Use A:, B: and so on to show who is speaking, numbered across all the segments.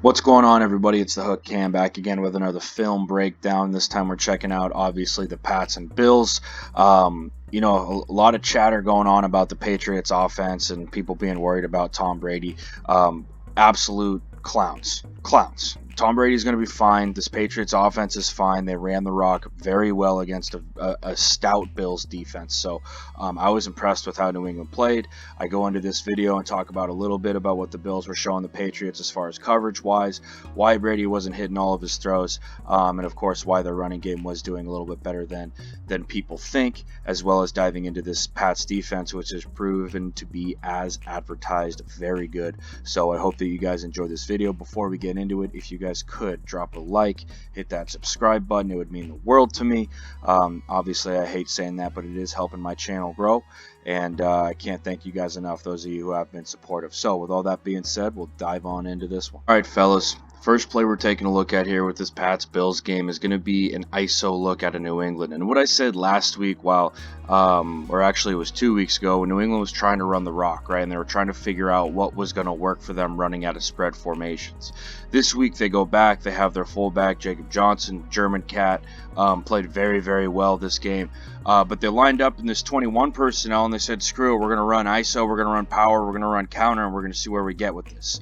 A: What's going on, everybody? It's the Hook Cam back again with another film breakdown. This time we're checking out, obviously, the Pats and Bills. A lot of chatter going on about the Patriots offense and people being worried about Tom Brady. Absolute clowns. Clowns. Tom Brady's going to be fine. This Patriots offense is fine. They ran the rock very well against a stout Bills defense. So I was impressed with how New England played. I go into this video and talk about a little bit about what the Bills were showing the Patriots as far as coverage wise, why Brady wasn't hitting all of his throws, and of course why their running game was doing a little bit better than people think, as well as diving into this Pats defense, which has proven to be, as advertised, very good. So I hope that you guys enjoy this video. Before we get into it, if you guys could drop a like, hit that subscribe button, it would mean the world to me. Obviously I hate saying that, but it is helping my channel grow, and I can't thank you guys enough, those of you who have been supportive. So with all that being said, we'll dive on into this one. All right, fellas, first play we're taking a look at here with this Pats Bills game is going to be an ISO look at a New England. And what I said last week, or actually it was 2 weeks ago, when New England was trying to run the rock, right, and they were trying to figure out what was going to work for them running out of spread formations. This week they go back, they have their fullback Jacob Johnson, German cat, played very, very well this game. But they lined up in this 21 personnel and they said, screw it, we're going to run ISO, we're going to run power, we're going to run counter, and we're going to see where we get with this.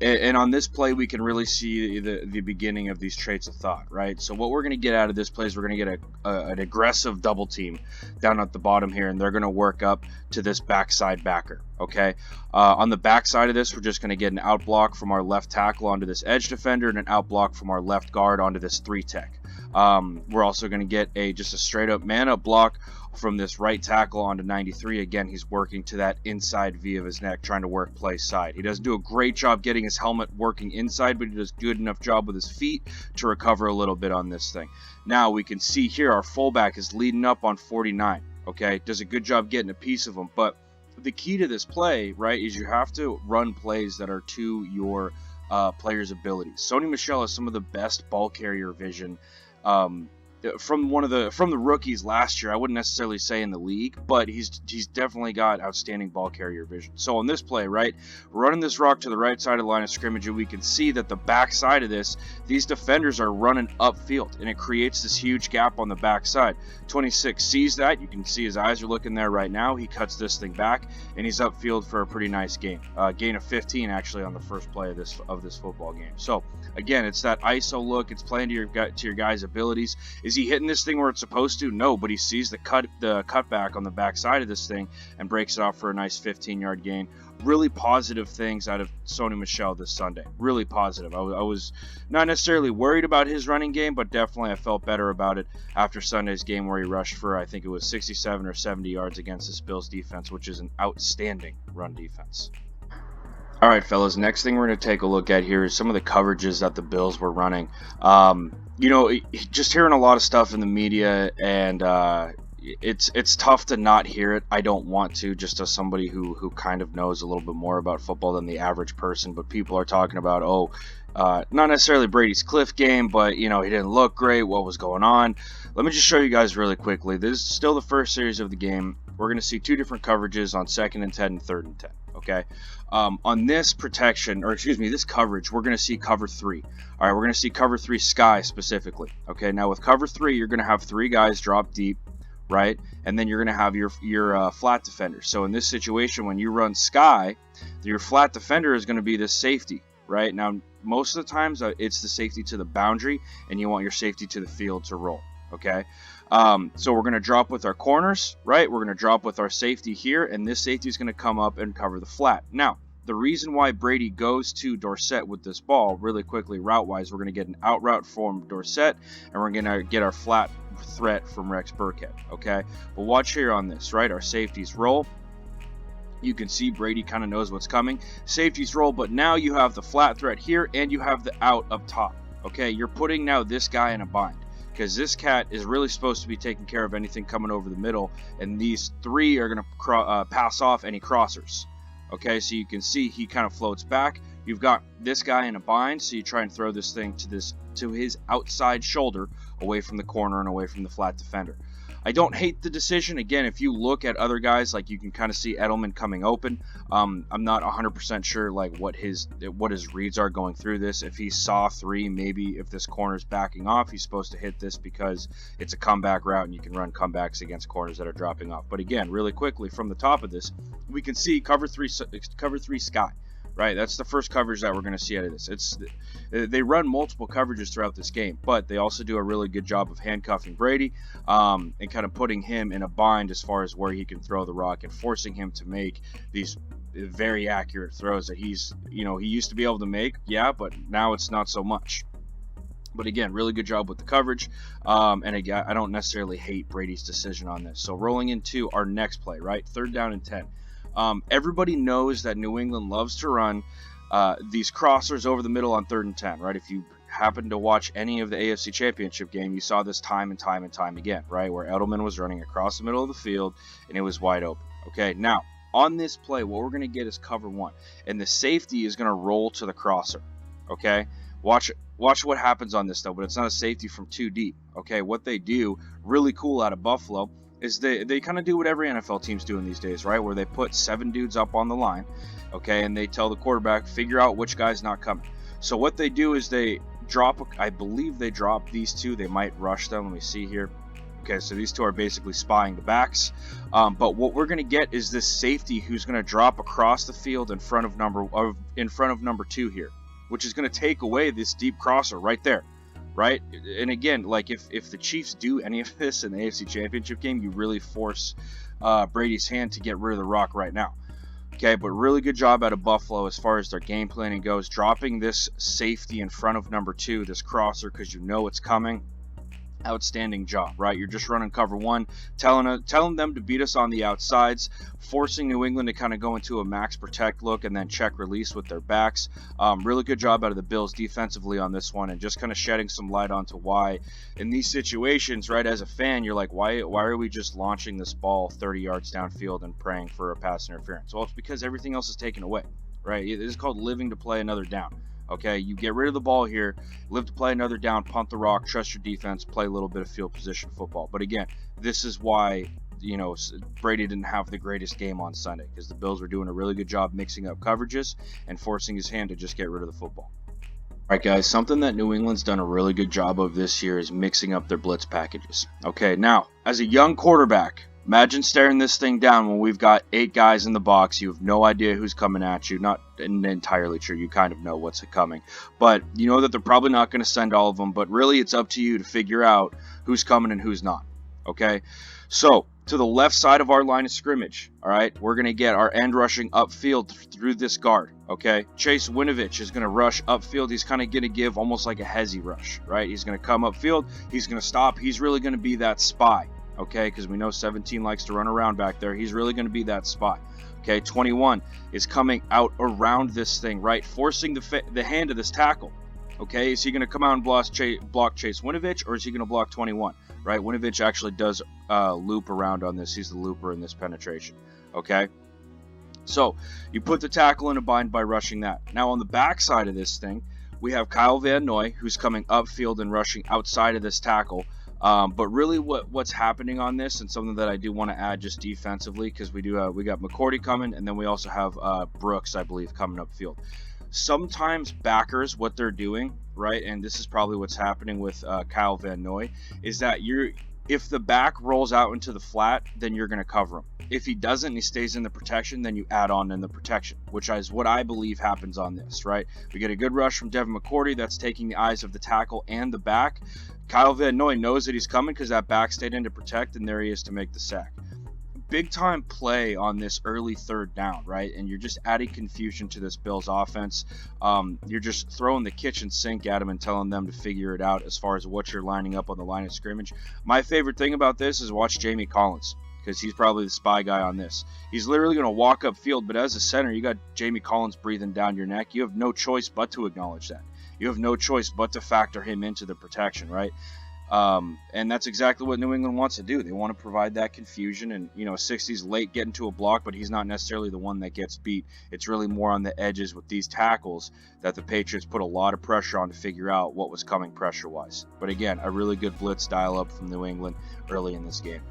A: And on this play, we can really see the beginning of these traits of thought, right? So what we're going to get out of this play is we're going to get an aggressive double team down at the bottom here, and they're going to work up to this backside backer, okay? On the backside of this, we're just going to get an out block from our left tackle onto this edge defender and an out block from our left guard onto this 3-tech. We're also going to get just a straight up man up block from this right tackle onto 93. Again, he's working to that inside V of his neck, trying to work play side. He doesn't do a great job getting his helmet working inside, but he does good enough job with his feet to recover a little bit on this thing. Now we can see here our fullback is leading up on 49. Okay, does a good job getting a piece of him. But the key to this play, right, is you have to run plays that are to your players' abilities. Sony Michel has some of the best ball carrier vision from the rookies last year. I wouldn't necessarily say in the league, but he's definitely got outstanding ball carrier vision. So on this play, right, we're running this rock to the right side of the line of scrimmage, and we can see that the back side of this, these defenders are running upfield, and it creates this huge gap on the back side. 26 sees that. You can see his eyes are looking there right now. He cuts this thing back, and he's upfield for a pretty nice gain. Gain of 15 actually on the first play of this football game. So again, it's that ISO look. It's playing to your guys' abilities. Is he hitting this thing where it's supposed to? No, but he sees the cutback on the back side of this thing and breaks it off for a nice 15-yard gain. Really positive things out of Sony Michel this Sunday. Really positive. I was not necessarily worried about his running game, but definitely I felt better about it after Sunday's game where he rushed for, I think it was 67 or 70 yards against this Bills defense, which is an outstanding run defense. All right, fellas, next thing we're going to take a look at here is some of the coverages that the Bills were running. Just hearing a lot of stuff in the media, and it's tough to not hear it. I don't want to, just as somebody who kind of knows a little bit more about football than the average person, but people are talking about, not necessarily Brady's cliff game, but, he didn't look great. What was going on? Let me just show you guys really quickly. This is still the first series of the game. We're going to see two different coverages on 2nd and 10 and 3rd and 10. Okay, on this this coverage, we're going to see cover 3. All right, we're going to see cover 3 sky specifically. Okay, now with cover 3, you're going to have 3 guys drop deep, right? And then you're going to have your flat defender. So in this situation, when you run sky, your flat defender is going to be the safety, right? Now, most of the times it's the safety to the boundary, and you want your safety to the field to roll. Okay, so we're going to drop with our corners, right? We're going to drop with our safety here, and this safety is going to come up and cover the flat. Now, the reason why Brady goes to Dorsett with this ball, really quickly, route-wise, we're going to get an out route from Dorsett, and we're going to get our flat threat from Rex Burkhead, okay? But watch here on this, right? Our safeties roll. You can see Brady kind of knows what's coming. Safeties roll, but now you have the flat threat here, and you have the out up top, okay? You're putting now this guy in a bind, because this cat is really supposed to be taking care of anything coming over the middle, and these 3 are going to pass off any crossers. Okay, so you can see he kind of floats back. You've got this guy in a bind, so you try and throw this thing to his outside shoulder, away from the corner and away from the flat defender. I don't hate the decision. Again, if you look at other guys, like you can kind of see Edelman coming open. I'm not 100% sure like what his reads are going through this. If he saw 3, maybe if this corner's backing off, he's supposed to hit this because it's a comeback route and you can run comebacks against corners that are dropping off. But again, really quickly from the top of this, we can see cover three sky. Right, that's the first coverage that we're going to see out of this. They run multiple coverages throughout this game, but they also do a really good job of handcuffing Brady and kind of putting him in a bind as far as where he can throw the rock and forcing him to make these very accurate throws that he used to be able to make, but now it's not so much. But again, really good job with the coverage. And again, I don't necessarily hate Brady's decision on this. So rolling into our next play, right? 3rd down and 10. Everybody knows that New England loves to run these crossers over the middle on 3rd and 10, right? If you happen to watch any of the AFC Championship game, you saw this time and time and time again, right? Where Edelman was running across the middle of the field and it was wide open. Okay, now on this play, what we're going to get is cover 1, and the safety is going to roll to the crosser. Okay, watch what happens on this though, but it's not a safety from too deep. Okay, what they do really cool out of Buffalo is they kind of do what every NFL team's doing these days, right? Where they put 7 dudes up on the line, okay, and they tell the quarterback, figure out which guy's not coming. So what they do is they drop, I believe they drop these 2. They might rush them. Let me see here. Okay, so these 2 are basically spying the backs. But what we're going to get is this safety who's going to drop across the field in front of number 2 here, which is going to take away this deep crosser right there. Right, and again, like if the Chiefs do any of this in the AFC Championship game, you really force Brady's hand to get rid of the rock right now. Okay, but really good job out of Buffalo as far as their game planning goes, dropping this safety in front of number 2, this crosser, because you know it's coming. Outstanding job, right? You're just running cover 1, telling them to beat us on the outsides, forcing New England to kind of go into a max protect look and then check release with their backs. Really good job out of the Bills defensively on this one, and just kind of shedding some light onto why in these situations, right, as a fan, you're like, why are we just launching this ball 30 yards downfield and praying for a pass interference? Well, it's because everything else is taken away, right? It is called living to play another down. Okay, you get rid of the ball here, live to play another down, punt the rock, trust your defense, play a little bit of field position football. But again, this is why, Brady didn't have the greatest game on Sunday, because the Bills were doing a really good job mixing up coverages and forcing his hand to just get rid of the football. All right, guys, something that New England's done a really good job of this year is mixing up their blitz packages. Okay, now, as a young quarterback, imagine staring this thing down when we've got 8 guys in the box. You have no idea who's coming at you. Not entirely true. You kind of know what's coming. But you know that they're probably not going to send all of them. But really, it's up to you to figure out who's coming and who's not. Okay? So, to the left side of our line of scrimmage, all right, we're going to get our end rushing upfield through this guard. Okay? Chase Winovich is going to rush upfield. He's kind of going to give almost like a hezzy rush, right? He's going to come upfield. He's going to stop. He's really going to be that spy. Okay, because we know 17 likes to run around back there. He's really going to be that spot. Okay, 21 is coming out around this thing, right? Forcing the hand of this tackle. Okay, is he going to come out and block Chase Winovich, or is he going to block 21? Right, Winovich actually does loop around on this. He's the looper in this penetration. Okay, so you put the tackle in a bind by rushing that. Now on the back side of this thing, we have Kyle Van Noy, who's coming upfield and rushing outside of this tackle. But really what's happening on this, and something that I do want to add just defensively, because we got McCourty coming, and then we also have Brooks, I believe, coming upfield. Sometimes backers, what they're doing, right, and this is probably what's happening with Kyle Van Noy, is that if the back rolls out into the flat, then you're going to cover him. If he doesn't and he stays in the protection, then you add on in the protection, which is what I believe happens on this, right? We get a good rush from Devin McCourty. That's taking the eyes of the tackle and the back. Kyle Van Noy knows that he's coming because that back stayed in to protect, and there he is to make the sack. Big time play on this early 3rd down, right? And you're just adding confusion to this Bills offense. You're just throwing the kitchen sink at them and telling them to figure it out as far as what you're lining up on the line of scrimmage. My favorite thing about this is watch Jamie Collins, because he's probably the spy guy on this. He's literally going to walk up field, but as a center, you got Jamie Collins breathing down your neck. You have no choice but to acknowledge that. You have no choice but to factor him into the protection, right? And that's exactly what New England wants to do. They want to provide that confusion, and 60's late getting to a block, but he's not necessarily the one that gets beat. It's really more on the edges with these tackles that the Patriots put a lot of pressure on to figure out what was coming pressure-wise. But again, a really good blitz dial-up from New England early in this game.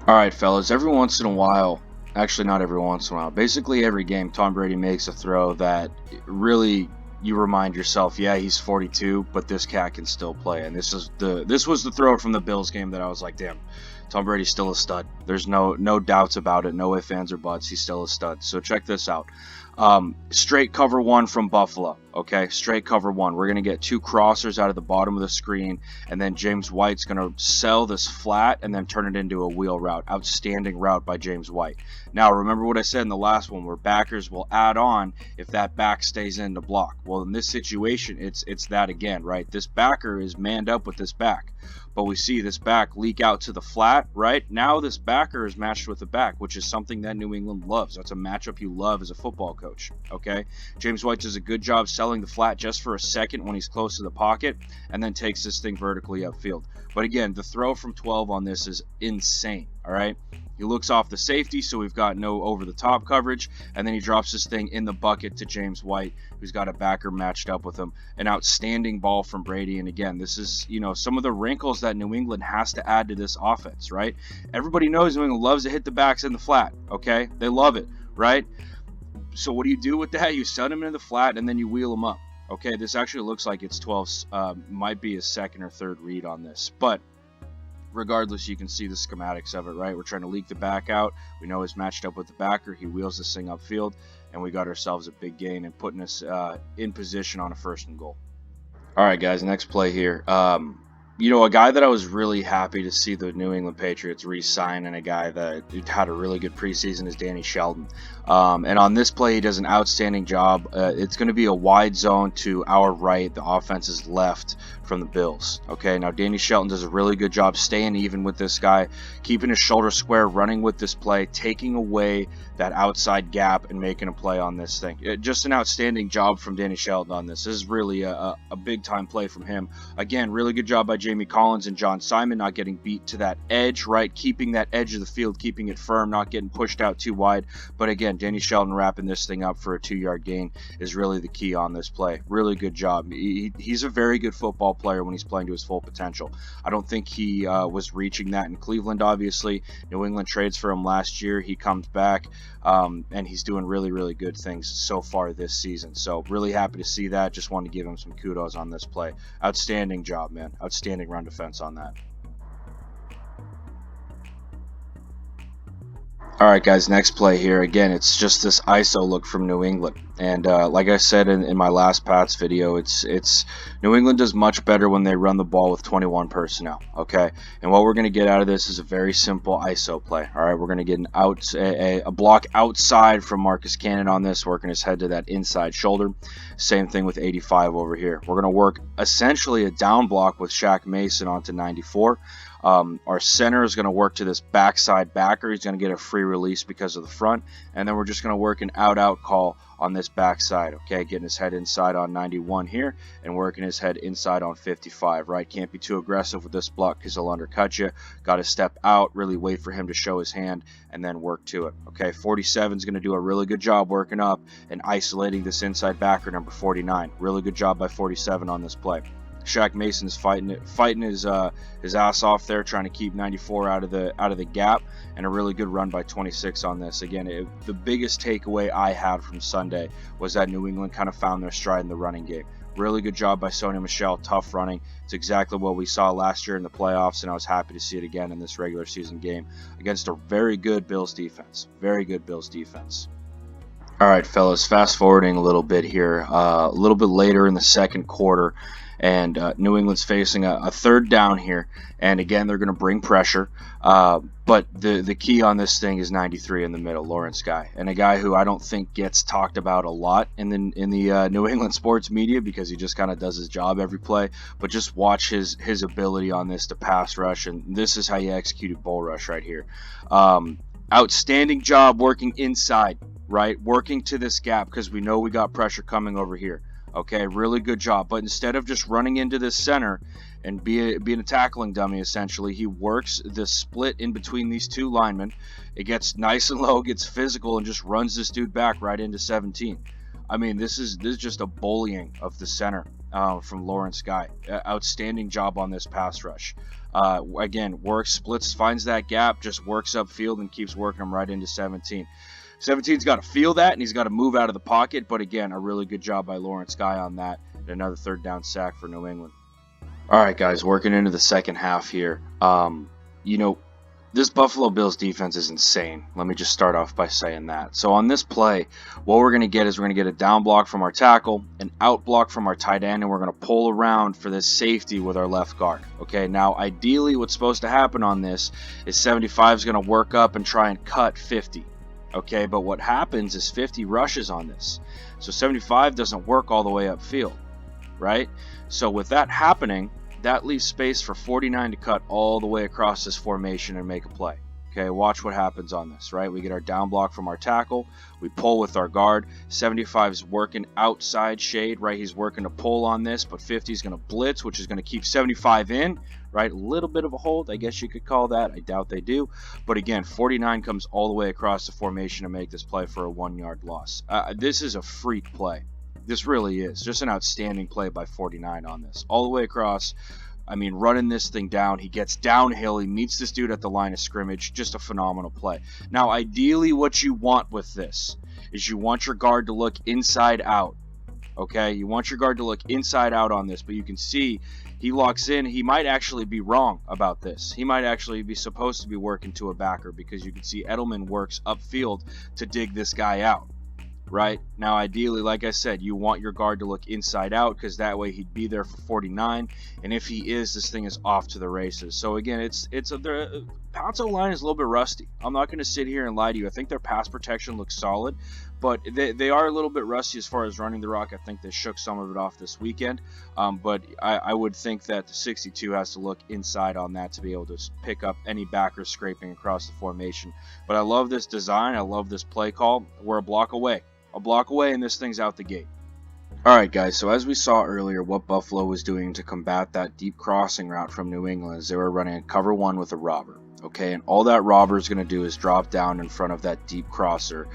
A: All right, fellas, every once in a while, actually not every once in a while, basically every game, Tom Brady makes a throw that really you remind yourself, yeah, he's 42, but this cat can still play. And this was the throw from the Bills game that I was like, damn, Tom Brady's still a stud. There's no doubts about it, no ifs, ands, or buts. He's still a stud. So check this out. Straight cover one from Buffalo. Okay, straight cover one. We're going to get two crossers out of the bottom of the screen, and then James White's going to sell this flat and then turn it into a wheel route. Outstanding route by James White. Now, remember what I said in the last one, where backers will add on if that back stays in to block. Well, in this situation, it's that again, right? This backer is manned up with this back. But we see this back leak out to the flat, right? Now this backer is matched with the back, which is something that New England loves. That's a matchup you love as a football coach, okay? James White does a good job selling the flat just for a second when he's close to the pocket, and then takes this thing vertically upfield. But again, the throw from 12 on this is insane, all right? He looks off the safety, so we've got no over-the-top coverage, and then he drops this thing in the bucket to James White, who's got a backer matched up with him. An outstanding ball from Brady, and again, this is, some of the wrinkles that New England has to add to this offense, right? Everybody knows New England loves to hit the backs in the flat, okay? They love it, right? So what do you do with that? You send them into the flat, and then you wheel them up. Okay, this actually looks like it's 12, might be a second or third read on this, but regardless, you can see the schematics of it, right? We're trying to leak the back out. We know he's matched up with the backer. He wheels this thing upfield, and we got ourselves a big gain and putting us in position on a 1st and goal. All right, guys, next play here. A guy that I was really happy to see the New England Patriots re-sign, and a guy that had a really good preseason, is Danny Shelton. And on this play, he does an outstanding job. It's going to be a wide zone to our right. The offense is left from the Bills. Okay, now Danny Shelton does a really good job staying even with this guy, keeping his shoulder square, running with this play, taking away that outside gap and making a play on this thing. Just an outstanding job from Danny Shelton on this. This is really a big-time play from him. Again, really good job by Jamie Collins and John Simon, not getting beat to that edge, right? Keeping that edge of the field, keeping it firm, not getting pushed out too wide. But again, Danny Shelton wrapping this thing up for a 2-yard gain is really the key on this play. Really good job. He's a very good football player when he's playing to his full potential. I don't think he was reaching that in Cleveland, obviously. New England trades for him last year. He comes back, and he's doing really, really good things so far this season. So really happy to see that. Just wanted to give him some kudos on this play. Outstanding job, man. Outstanding run defense on that. All right, guys, next play here. Again, it's just this ISO look from New England. And like I said in my last Pats video, it's New England does much better when they run the ball with 21 personnel, okay? And what we're going to get out of this is a very simple ISO play, all right? We're going to get a block outside from Marcus Cannon on this, working his head to that inside shoulder. Same thing with 85 over here. We're going to work essentially a down block with Shaq Mason onto 94. Our center is going to work to this backside backer. He's going to get a free release because of the front, and then we're just going to work an out call on this backside, okay? Getting his head inside on 91 here and working his head inside on 55, right? Can't be too aggressive with this block because he'll undercut you. Got to step out, really wait for him to show his hand, and then work to it, okay? 47 is going to do a really good job working up and isolating this inside backer, number 49. Really good job by 47 on this play. Shaq Mason's fighting his ass off there, trying to keep 94 out of the gap, and a really good run by 26 on this. Again, the biggest takeaway I had from Sunday was that New England kind of found their stride in the running game. Really good job by Sony Michel, tough running. It's exactly what we saw last year in the playoffs, and I was happy to see it again in this regular season game against a very good Bills defense. Very good Bills defense. All right, fellas, fast forwarding a little bit here, a little bit later in the second quarter. And New England's facing a third down here, and again they're going to bring pressure. But the key on this thing is 93 in the middle, Lawrence Guy, and a guy who I don't think gets talked about a lot in the New England sports media because he just kind of does his job every play. But just watch his ability on this to pass rush, and this is how you executed bull rush right here. Outstanding job working inside, right? Working to this gap because we know we got pressure coming over here. Okay, really good job. But instead of just running into this center and being a tackling dummy, essentially, he works the split in between these two linemen. It gets nice and low, gets physical, and just runs this dude back right into 17. I mean, this is just a bullying of the center from Lawrence Guy. Outstanding job on this pass rush. Again, works, splits, finds that gap, just works upfield and keeps working him right into 17. 17's got to feel that, and he's got to move out of the pocket. But again, a really good job by Lawrence Guy on that. And another third down sack for New England. All right, guys, working into the second half here. This Buffalo Bills defense is insane. Let me just start off by saying that. So on this play, what we're going to get is we're going to get a down block from our tackle, an out block from our tight end, and we're going to pull around for this safety with our left guard. Okay, now ideally what's supposed to happen on this is 75 is going to work up and try and cut 50. Okay, but what happens is 50 rushes on this. So 75 doesn't work all the way upfield, right? So with that happening, that leaves space for 49 to cut all the way across this formation and make a play. Okay, watch what happens on this, right? We get our down block from our tackle. We pull with our guard. 75 is working outside shade, right? He's working to pull on this, but 50 is going to blitz, which is going to keep 75 in, right? A little bit of a hold, I guess you could call that. I doubt they do. But again, 49 comes all the way across the formation to make this play for a 1-yard loss. This is a freak play. This really is. Just an outstanding play by 49 on this. All the way across. I mean, running this thing down. He gets downhill. He meets this dude at the line of scrimmage. Just a phenomenal play. Now, ideally, what you want with this is you want your guard to look inside out. Okay? You want your guard to look inside out on this. But you can see he locks in. He might actually be wrong about this. He might actually be supposed to be working to a backer because you can see Edelman works upfield to dig this guy out. Right now, ideally, like I said, you want your guard to look inside out because that way he'd be there for 49. And if he is, this thing is off to the races. So again, the Pats line is a little bit rusty. I'm not going to sit here and lie to you. I think their pass protection looks solid, but they are a little bit rusty as far as running the rock. I think they shook some of it off this weekend. But I would think that the 62 has to look inside on that to be able to pick up any backer scraping across the formation. But I love this design. I love this play call. We're a block away. A block away, and this thing's out the gate. Alright, guys, so as we saw earlier, what Buffalo was doing to combat that deep crossing route from New England is they were running a cover one with a robber. Okay, and all that robber is going to do is drop down in front of that deep crosser,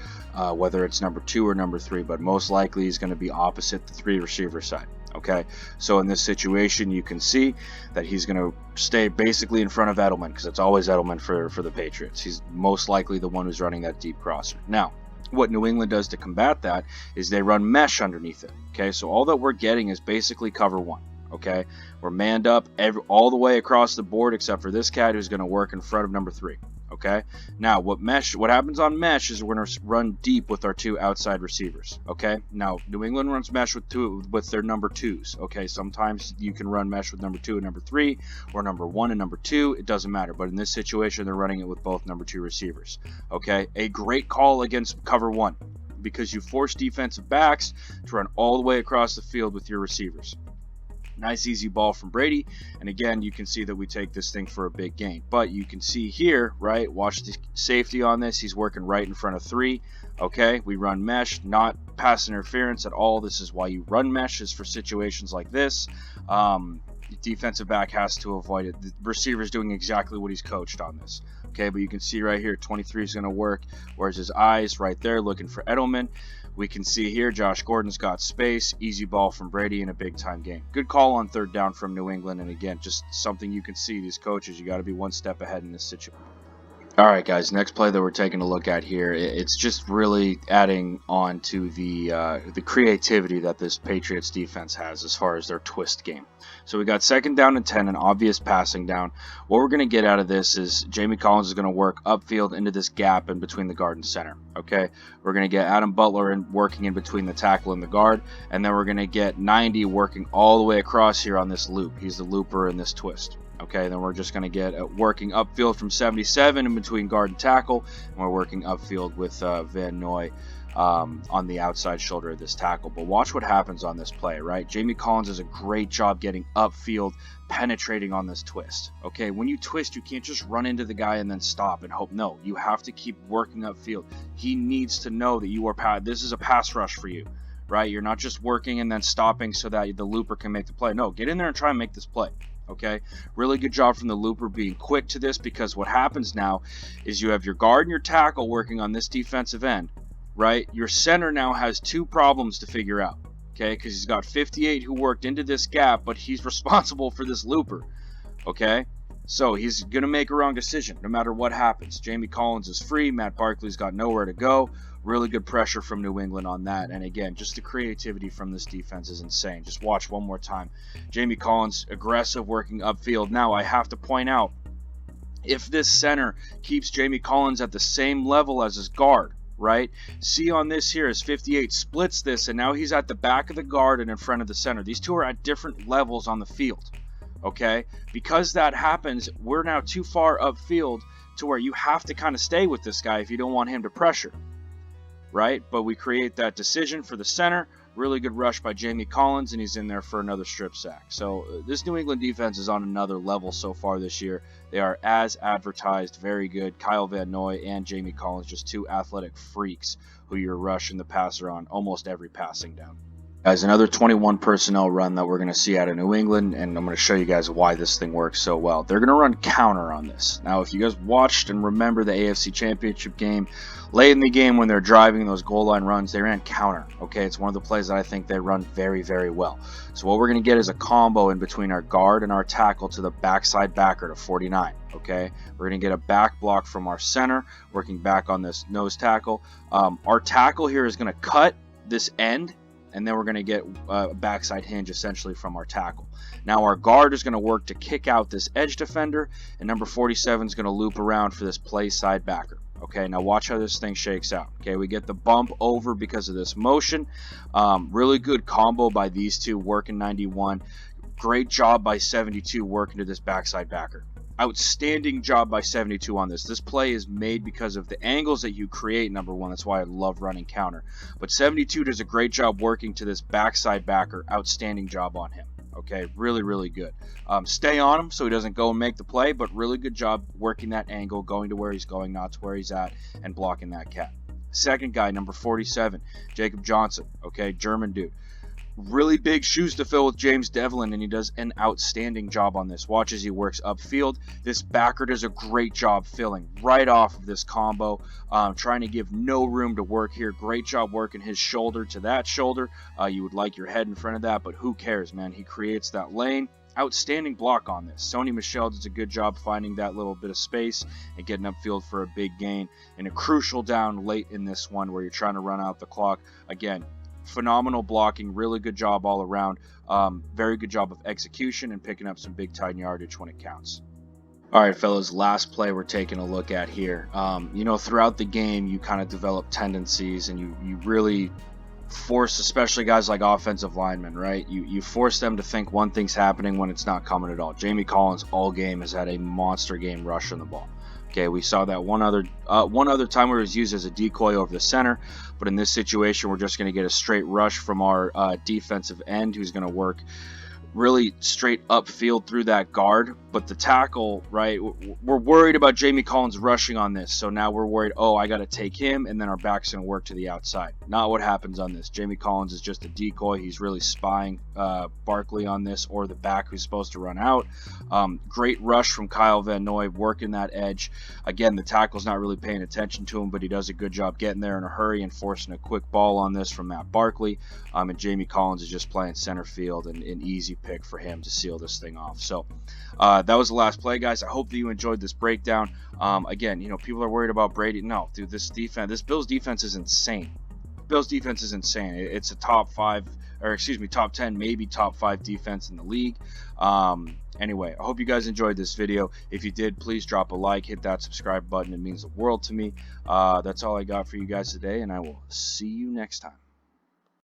A: whether it's number 2 or number 3, but most likely he's going to be opposite the 3 receiver side. Okay, so in this situation, you can see that he's going to stay basically in front of Edelman because it's always Edelman for the Patriots. He's most likely the one who's running that deep crosser. Now, what New England does to combat that is they run mesh underneath it. Okay, so all that we're getting is basically cover one. Okay, we're manned up all the way across the board except for this cat who's going to work in front of number 3. Okay, now what happens on mesh is we're going to run deep with our 2 outside receivers. Okay, now New England runs mesh with their number 2s. Okay, sometimes you can run mesh with number 2 and number 3, or number 1 and number 2. It doesn't matter, but in this situation they're running it with both number 2 receivers. Okay, a great call against cover 1 because you force defensive backs to run all the way across the field with your receivers. Nice easy ball from Brady, and again you can see that we take this thing for a big gain. But you can see here, right, watch the safety on this, he's working right in front of 3. Okay, we run mesh, not pass interference at all. This is why you run mesh, is for situations like this. The defensive back has to avoid it. The receiver's doing exactly what he's coached on this. Okay, but you can see right here 23 is going to work, whereas his eyes right there looking for Edelman. We can see here Josh Gordon's got space, easy ball from Brady in a big time game. Good call on third down from New England, and again, just something you can see these coaches, you got to be one step ahead in this situation. All right, guys, next play that we're taking a look at here, it's just really adding on to the creativity that this Patriots defense has as far as their twist game. So we got 2nd down and 10, an obvious passing down. What we're going to get out of this is Jamie Collins is going to work upfield into this gap in between the guard and center. Okay, we're going to get Adam Butler working in between the tackle and the guard, and then we're going to get 90 working all the way across here on this loop. He's the looper in this twist. Okay, then we're just going to get working upfield from 77 in between guard and tackle, and we're working upfield with Van Noy on the outside shoulder of this tackle. But watch what happens on this play, right? Jamie Collins does a great job getting upfield, penetrating on this twist. Okay, when you twist, you can't just run into the guy and then stop and hope. No, you have to keep working upfield. He needs to know that this is a pass rush for you. right? You're not just working and then stopping so that the looper can make the play. No, get in there and try and make this play. Okay, really good job from the looper being quick to this, because what happens now is you have your guard and your tackle working on this defensive end, right? Your center now has two problems to figure out, okay, because he's got 58 who worked into this gap, but he's responsible for this looper, okay? So he's going to make a wrong decision no matter what happens. Jamie Collins is free. Matt Barkley's got nowhere to go. Really good pressure from New England on that. And again, just the creativity from this defense is insane. Just watch one more time. Jamie Collins, aggressive, working upfield. Now, I have to point out, if this center keeps Jamie Collins at the same level as his guard, right? See on this here, as 58 splits this, and now he's at the back of the guard and in front of the center. These two are at different levels on the field. Okay, because that happens, we're now too far upfield to where you have to kind of stay with this guy if you don't want him to pressure, right? But we create that decision for the center. Really good rush by Jamie Collins, and he's in there for another strip sack. So this New England defense is on another level so far this year. They are as advertised, very good. Kyle Van Noy and Jamie Collins, just two athletic freaks who you're rushing the passer on almost every passing down. Guys, another 21 personnel run that we're going to see out of New England, and I'm going to show you guys why this thing works so well. They're going to run counter on this. Now, if you guys watched and remember the AFC Championship game, late in the game when they're driving those goal line runs, they ran counter. Okay, it's one of the plays that I think they run very, very well. So what we're going to get is a combo in between our guard and our tackle to the backside backer to 49. Okay, we're going to get a back block from our center, working back on this nose tackle. Our tackle here is going to cut this end, and then we're going to get a backside hinge essentially from our tackle. Now our guard is going to work to kick out this edge defender, and number 47 is going to loop around for this play side backer. Okay, now watch how this thing shakes out. Okay, we get the bump over because of this motion. Really good combo by these two, working 91. Great job by 72 working to this backside backer. Outstanding job by 72 on this. This play is made because of the angles that you create, number one. That's why I love running counter. But 72 does a great job working to this backside backer. Outstanding job on him. Okay, really, really good. Stay on him so he doesn't go and make the play, but really good job working that angle, going to where he's going, not to where he's at, and blocking that cat. Second guy, number 47, Jacob Johnson. Okay, German dude. Really big shoes to fill with James Devlin, and he does an outstanding job on this. Watch as he works upfield. This backer does a great job filling right off of this combo, trying to give no room to work here. Great job working his shoulder to that shoulder. You would like your head in front of that, but who cares, man? He creates that lane. Outstanding block on this. Sony Michel does a good job finding that little bit of space and getting upfield for a big gain. And a crucial down late in this one where you're trying to run out the clock. Again, phenomenal blocking, really good job all around. Very good job of execution and picking up some big time yardage when it counts. All right, fellas, last play we're taking a look at here. Throughout the game, you kind of develop tendencies, and you really force, especially guys like offensive linemen, right? You force them to think one thing's happening when it's not coming at all. Jamie Collins all game has had a monster game rushing the ball. Okay, we saw that one other time where it was used as a decoy over the center, but in this situation, we're just going to get a straight rush from our defensive end, who's going to work really straight upfield through that guard. But the tackle, right, we're worried about Jamie Collins rushing on this, so now we're worried, oh, I got to take him, and then our back's going to work to the outside. Not what happens on this. Jamie Collins is just a decoy. He's really spying Barkley on this, or the back who's supposed to run out. Great rush from Kyle Van Noy working that edge. Again, the tackle's not really paying attention to him, but he does a good job getting there in a hurry and forcing a quick ball on this from Matt Barkley. And Jamie Collins is just playing center field, and an easy pick for him to seal this thing off. So that was the last play, guys. I hope that you enjoyed this breakdown. Again, people are worried about Brady. No, dude, this Bills defense is insane. Bills defense is insane. It's a top 10, maybe top 5 defense in the league. Anyway, I hope you guys enjoyed this video. If you did, please drop a like, hit that subscribe button. It means the world to me. That's all I got for you guys today, and I will see you next time.